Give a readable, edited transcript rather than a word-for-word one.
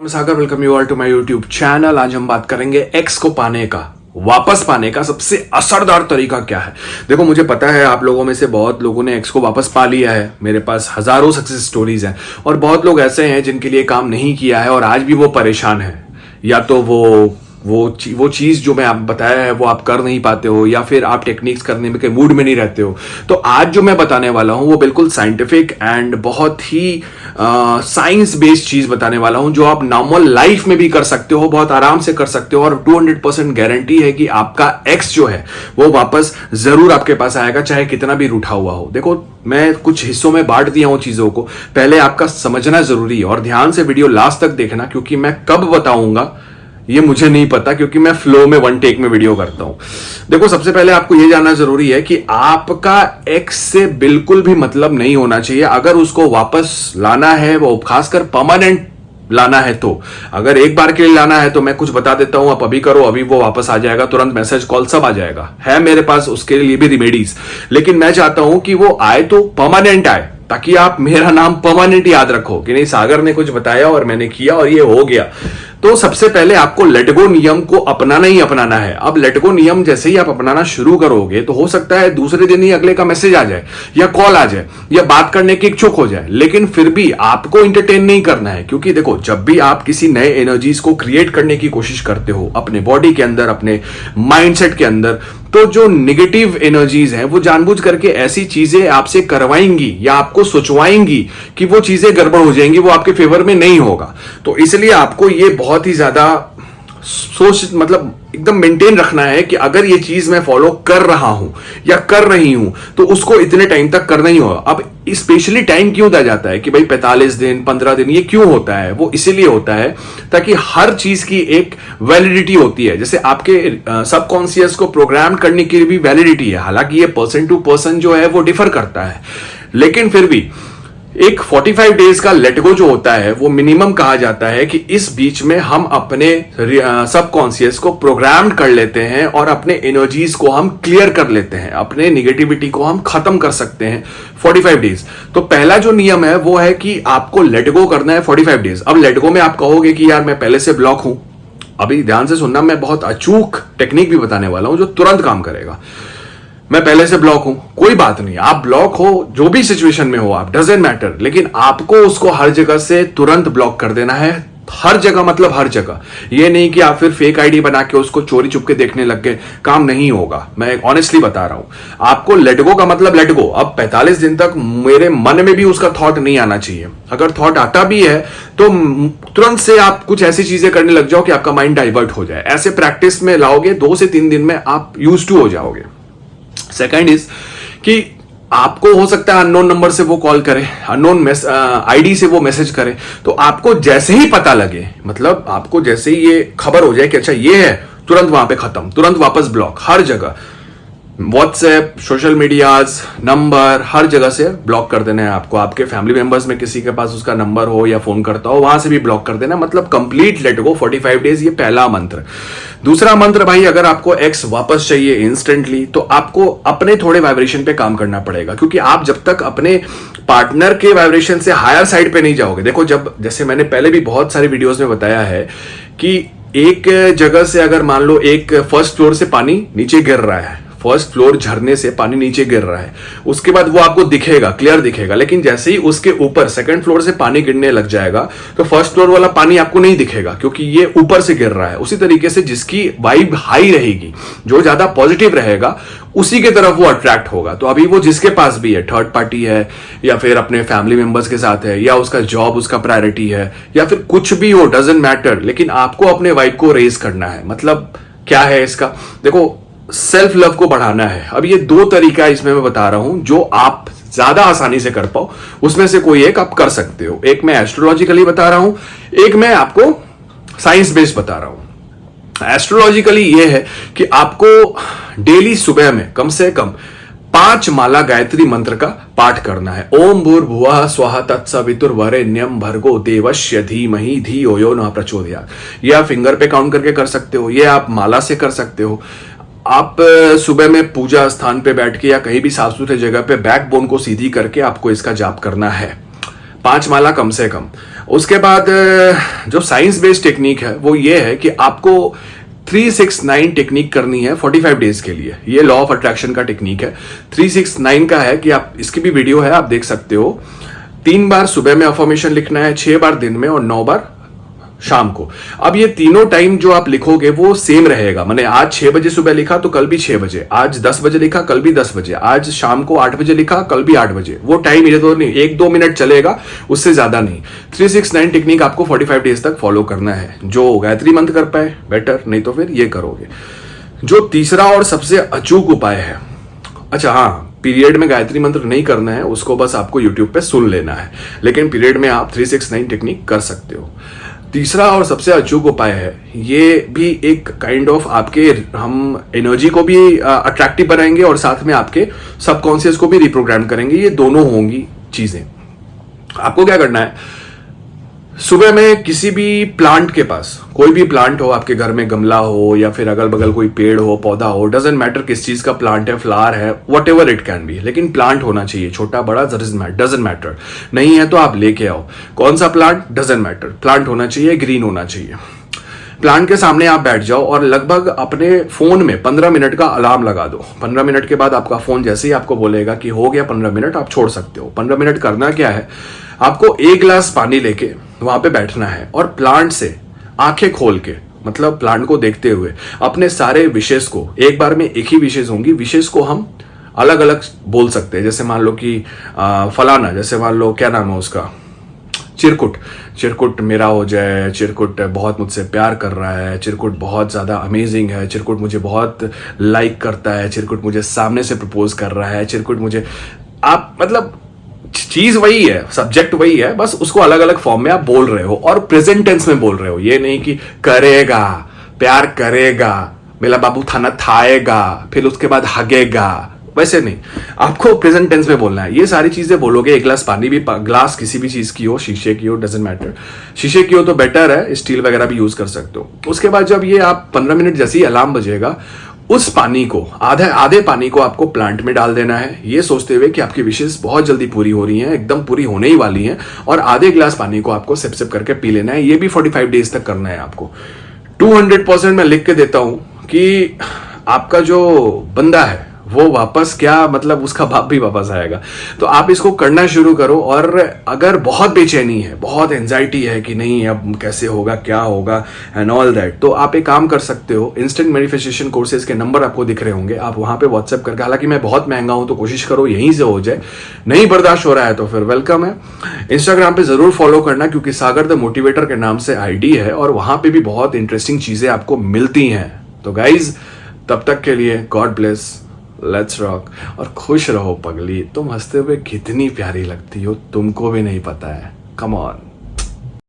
Sagar, welcome you all to my YouTube channel. आज हम बात करेंगे एक्स को पाने का, वापस पाने का सबसे असरदार तरीका क्या है। देखो, मुझे पता है आप लोगों में से बहुत लोगों ने एक्स को वापस पा लिया है। मेरे पास हजारों सक्सेस स्टोरीज हैं और बहुत लोग ऐसे हैं जिनके लिए काम नहीं किया है और आज भी वो परेशान है। या तो वो चीज जो मैं आप बताया है वो आप कर नहीं पाते हो, या फिर आप टेक्निक्स करने में के मूड में नहीं रहते हो। तो आज जो मैं बताने वाला हूं वो बिल्कुल साइंटिफिक एंड बहुत ही साइंस बेस्ड चीज बताने वाला हूं, जो आप नॉर्मल लाइफ में भी कर सकते हो, बहुत आराम से कर सकते हो और 200% गारंटी है कि आपका एक्स जो है वो वापस जरूर आपके पास आएगा, चाहे कितना भी रूठा हुआ हो। देखो, मैं कुछ हिस्सों में बांट दिया हूं चीजों को, पहले आपका समझना जरूरी है और ध्यान से वीडियो लास्ट तक देखना, क्योंकि मैं कब बताऊंगा ये मुझे नहीं पता, क्योंकि मैं फ्लो में वन टेक में वीडियो करता हूं। देखो, सबसे पहले आपको यह जानना जरूरी है कि आपका एक्स से बिल्कुल भी मतलब नहीं होना चाहिए। अगर उसको वापस लाना है, वो खासकर परमानेंट लाना है, तो अगर एक बार के लिए लाना है तो मैं कुछ बता देता हूं, आप अभी करो, अभी वो वापस आ जाएगा, तुरंत मैसेज कॉल सब आ जाएगा, है मेरे पास उसके लिए भी रिमेडीज। लेकिन मैं चाहता हूं कि वो आए तो परमानेंट आए, ताकि आप मेरा नाम परमानेंट याद रखो कि नहीं, सागर ने कुछ बताया और मैंने किया और ये हो गया। तो सबसे पहले आपको लेट गो नियम को अपनाना ही अपनाना है। अब लेट गो नियम जैसे ही आप अपनाना शुरू करोगे तो हो सकता है दूसरे दिन ही अगले का मैसेज आ जाए या कॉल आ जाए या बात करने की इच्छुक हो जाए, लेकिन फिर भी आपको इंटरटेन नहीं करना है। क्योंकि देखो, जब भी आप किसी नए एनर्जीज को क्रिएट करने की कोशिश करते हो अपने बॉडी के अंदर, अपने माइंडसेट के अंदर, तो जो निगेटिव एनर्जीज हैं वो जानबूझ करके ऐसी चीजें आपसे करवाएंगी या आपको सोचवाएंगी कि वो चीजें गड़बड़ हो जाएंगी, वो आपके फेवर में नहीं होगा। तो इसलिए आपको ये बहुत ही ज्यादा मतलब एकदम मेंटेन रखना है कि अगर ये चीज मैं फॉलो कर रहा हूं या कर रही हूं तो उसको इतने टाइम तक करना ही होगा। अब स्पेशली टाइम क्यों दिया जाता है कि भाई 45 दिन 15 दिन, ये क्यों होता है? वो इसीलिए होता है ताकि हर चीज की एक वैलिडिटी होती है। जैसे आपके सबकॉन्शियस को प्रोग्राम करने की भी वैलिडिटी है, हालांकि ये पर्सन टू पर्सन जो है वो डिफर करता है, लेकिन फिर भी एक 45 डेज का लेट गो जो होता है वो मिनिमम कहा जाता है कि इस बीच में हम अपने सबकॉन्शियस को प्रोग्राम कर लेते हैं और अपने एनर्जीज को हम क्लियर कर लेते हैं, अपने निगेटिविटी को हम खत्म कर सकते हैं 45 डेज। तो पहला जो नियम है वो है कि आपको लेट गो करना है 45 डेज। अब लेट गो में आप कहोगे कि यार मैं पहले से ब्लॉक हूं। अभी ध्यान से सुनना, मैं बहुत अचूक टेक्निक भी बताने वाला हूं जो तुरंत काम करेगा। मैं पहले से ब्लॉक हूं, कोई बात नहीं, आप ब्लॉक हो, जो भी सिचुएशन में हो आप, डजेंट मैटर, लेकिन आपको उसको हर जगह से तुरंत ब्लॉक कर देना है। हर जगह मतलब हर जगह, ये नहीं कि आप फिर फेक आईडी बना के उसको चोरी चुपके देखने लग गए, काम नहीं होगा। मैं ऑनेस्टली बता रहा हूं आपको, लेट गो का मतलब लेट गो। अब 45 दिन तक मेरे मन में भी उसका थॉट नहीं आना चाहिए। अगर थॉट आता भी है तो तुरंत से आप कुछ ऐसी चीजें करने लग जाओ कि आपका माइंड डाइवर्ट हो जाए। ऐसे प्रैक्टिस में लाओगे 2 से 3 दिन में आप यूज्ड टू हो जाओगे। सेकंड इज कि आपको हो सकता है अननोन नंबर से वो कॉल करे, अननोन आईडी से वो मैसेज करे, तो आपको जैसे ही पता लगे, मतलब आपको जैसे ही ये खबर हो जाए कि अच्छा ये है, तुरंत वहां पे खत्म, तुरंत वापस ब्लॉक। हर जगह व्हाट्सएप, सोशल मीडियाज, नंबर, हर जगह से ब्लॉक कर देना है आपको। आपके फैमिली मेंबर्स में किसी के पास उसका नंबर हो या फोन करता हो, वहां से भी ब्लॉक कर देना, मतलब कंप्लीट लेट गो 45 डेज। ये पहला मंत्र। दूसरा मंत्र, भाई अगर आपको एक्स वापस चाहिए इंस्टेंटली तो आपको अपने थोड़े वाइब्रेशन पे काम करना पड़ेगा, क्योंकि आप जब तक अपने पार्टनर के वाइब्रेशन से हायर साइड पे नहीं जाओगे, देखो जैसे मैंने पहले भी बहुत सारी वीडियोस में बताया है कि एक जगह से अगर मान लो एक फर्स्ट फ्लोर से पानी नीचे गिर रहा है, फर्स्ट फ्लोर झरने से पानी नीचे गिर रहा है, उसके बाद वो आपको दिखेगा, क्लियर दिखेगा, लेकिन जैसे ही उसके ऊपर सेकंड फ्लोर से पानी गिरने लग जाएगा तो फर्स्ट फ्लोर वाला पानी आपको नहीं दिखेगा, क्योंकि ये ऊपर से गिर रहा है। उसी तरीके से जिसकी वाइब हाई रहेगी, जो ज्यादा पॉजिटिव रहेगा, उसी के तरफ वो अट्रैक्ट होगा। तो अभी वो जिसके पास भी है, थर्ड पार्टी है या फिर अपने फैमिली मेंबर्स के साथ है या उसका जॉब उसका प्रायोरिटी है या फिर कुछ भी हो, डजंट मैटर, लेकिन आपको अपने वाइब को रेज करना है। मतलब क्या है इसका, देखो सेल्फ लव को बढ़ाना है। अब ये 2 तरीका इसमें मैं बता रहा हूं जो आप ज्यादा आसानी से कर पाओ, उसमें से कोई एक आप कर सकते हो। एक मैं एस्ट्रोलॉजिकली बता रहा हूं, एक मैं आपको साइंस बेस्ड बता रहा हूं। एस्ट्रोलॉजिकली ये है कि आपको डेली सुबह में कम से कम 5 माला गायत्री मंत्र का पाठ करना है। ओम भूर्भुवः स्वः तत्सवितुर्वरेण्यं भर्गो देवस्य धीमहि धियो यो न प्रचोदयात्। ये आप फिंगर पे काउंट करके कर सकते हो, ये आप माला से कर सकते हो। आप सुबह में पूजा स्थान पे बैठ के या कहीं भी साफ सुथरे जगह पे बैकबोन को सीधी करके आपको इसका जाप करना है, 5 माला कम से कम। उसके बाद जो साइंस बेस्ड टेक्निक है वो ये है कि आपको 369 टेक्निक करनी है 45 डेज के लिए। ये लॉ ऑफ अट्रैक्शन का टेक्निक है। 369 का है कि आप, इसकी भी वीडियो है, आप देख सकते हो। 3 बार सुबह में अफर्मेशन लिखना है, 6 बार दिन में और 9 बार शाम को। अब ये तीनों टाइम जो आप लिखोगे वो सेम रहेगा। मैंने आज 6 बजे सुबह लिखा तो कल भी 6 बजे, आज 10 बजे लिखा कल भी 10 बजे, आज शाम को 8 बजे लिखा कल भी 8 बजे। वो टाइम ये तो नहीं, 1-2 मिनट चलेगा, उससे ज्यादा नहीं। 369 टेक्निक आपको 45 डेज तक फॉलो करना है। जो गायत्री मंत्र कर पाए बेटर, नहीं तो फिर ये करोगे। जो तीसरा और सबसे अचूक उपाय है, अच्छा हाँ, पीरियड में गायत्री मंत्र नहीं करना है, उसको बस आपको यूट्यूब पे सुन लेना है, लेकिन पीरियड में आप 369 टेक्निक कर सकते हो। तीसरा और सबसे अचूक उपाय है, ये भी एक काइंड ऑफ आपके, हम एनर्जी को भी अट्रैक्टिव बनाएंगे और साथ में आपके सबकॉन्शियस को भी रिप्रोग्राम करेंगे। ये दोनों होंगी चीजें। आपको क्या करना है, सुबह में किसी भी प्लांट के पास, कोई भी प्लांट हो आपके घर में, गमला हो या फिर अगल बगल कोई पेड़ हो, पौधा हो, डजंट मैटर किस चीज का प्लांट है, फ्लावर है, what ever it can be, लेकिन प्लांट होना चाहिए, छोटा बड़ा डजंट मैटर। नहीं है तो आप लेके आओ, कौन सा प्लांट डजंट मैटर, प्लांट होना चाहिए, ग्रीन होना चाहिए। प्लांट के सामने आप बैठ जाओ और लगभग अपने फोन में 15 मिनट का अलार्म लगा दो। 15 मिनट के बाद आपका फोन जैसे ही आपको बोलेगा कि हो गया 15 मिनट, आप छोड़ सकते हो। 15 मिनट करना क्या है, आपको 1 गिलास पानी लेके वहां पे बैठना है और प्लांट से आंखें खोल के, मतलब प्लांट को देखते हुए, अपने सारे विशेष को, एक बार में एक ही विशेष होंगी, विशेष को हम अलग अलग बोल सकते हैं। जैसे मान लो कि फलाना, जैसे मान लो क्या नाम है उसका, चिरकुट मेरा हो जाए, चिरकुट बहुत मुझसे प्यार कर रहा है, चिरकुट बहुत ज़्यादा अमेजिंग है, चिरकुट मुझे बहुत लाइक करता है, चिरकुट मुझे सामने से प्रपोज कर रहा है, चिरकुट मुझे, आप मतलब चीज वही है, सब्जेक्ट वही है, बस उसको अलग अलग फॉर्म में आप बोल रहे हो और प्रेजेंट टेंस में बोल रहे हो। ये नहीं कि करेगा, प्यार करेगा, मेरा बाबू थाना थाएगा, फिर उसके बाद हगेगा, वैसे नहीं, आपको प्रेजेंट टेंस में बोलना है। ये सारी चीजें बोलोगे। 1 गिलास पानी भी, ग्लास किसी भी चीज की हो, शीशे की हो, डजंट मैटर, शीशे की हो तो बेटर है, स्टील वगैरह भी यूज कर सकते हो। उसके बाद जब ये आप 15 मिनट जैसे ही अलार्म बजेगा, उस पानी को, आधे पानी को आपको प्लांट में डाल देना है, ये सोचते हुए कि आपकी विशेष बहुत जल्दी पूरी हो रही हैं, एकदम पूरी होने ही वाली हैं, और आधे गिलास पानी को आपको सिप सिप करके पी लेना है। ये भी 45 डेज तक करना है आपको। 200% मैं लिख के देता हूं कि आपका जो बंदा है वो वापस, क्या मतलब, उसका बाप भी वापस आएगा। तो आप इसको करना शुरू करो। और अगर बहुत बेचैनी है, बहुत एंजाइटी है कि नहीं अब कैसे होगा, क्या होगा एंड ऑल दैट, तो आप एक काम कर सकते हो, इंस्टेंट मैनिफेस्टेशन कोर्सेज के नंबर आपको दिख रहे होंगे, आप वहां पे व्हाट्सएप करके, हालांकि मैं बहुत महंगा हूं तो कोशिश करो यहीं से हो जाए, नहीं बर्दाश्त हो रहा है तो फिर वेलकम है। इंस्टाग्राम पे जरूर फॉलो करना, क्योंकि सागर द मोटिवेटर के नाम से आईडी है और वहां पे भी बहुत इंटरेस्टिंग चीजें आपको मिलती हैं। तो गाइज, तब तक के लिए गॉड ब्लेस, लेट्स रॉक, और खुश रहो पगली। तुम हंसते हुए कितनी प्यारी लगती हो, तुमको भी नहीं पता है। Come on.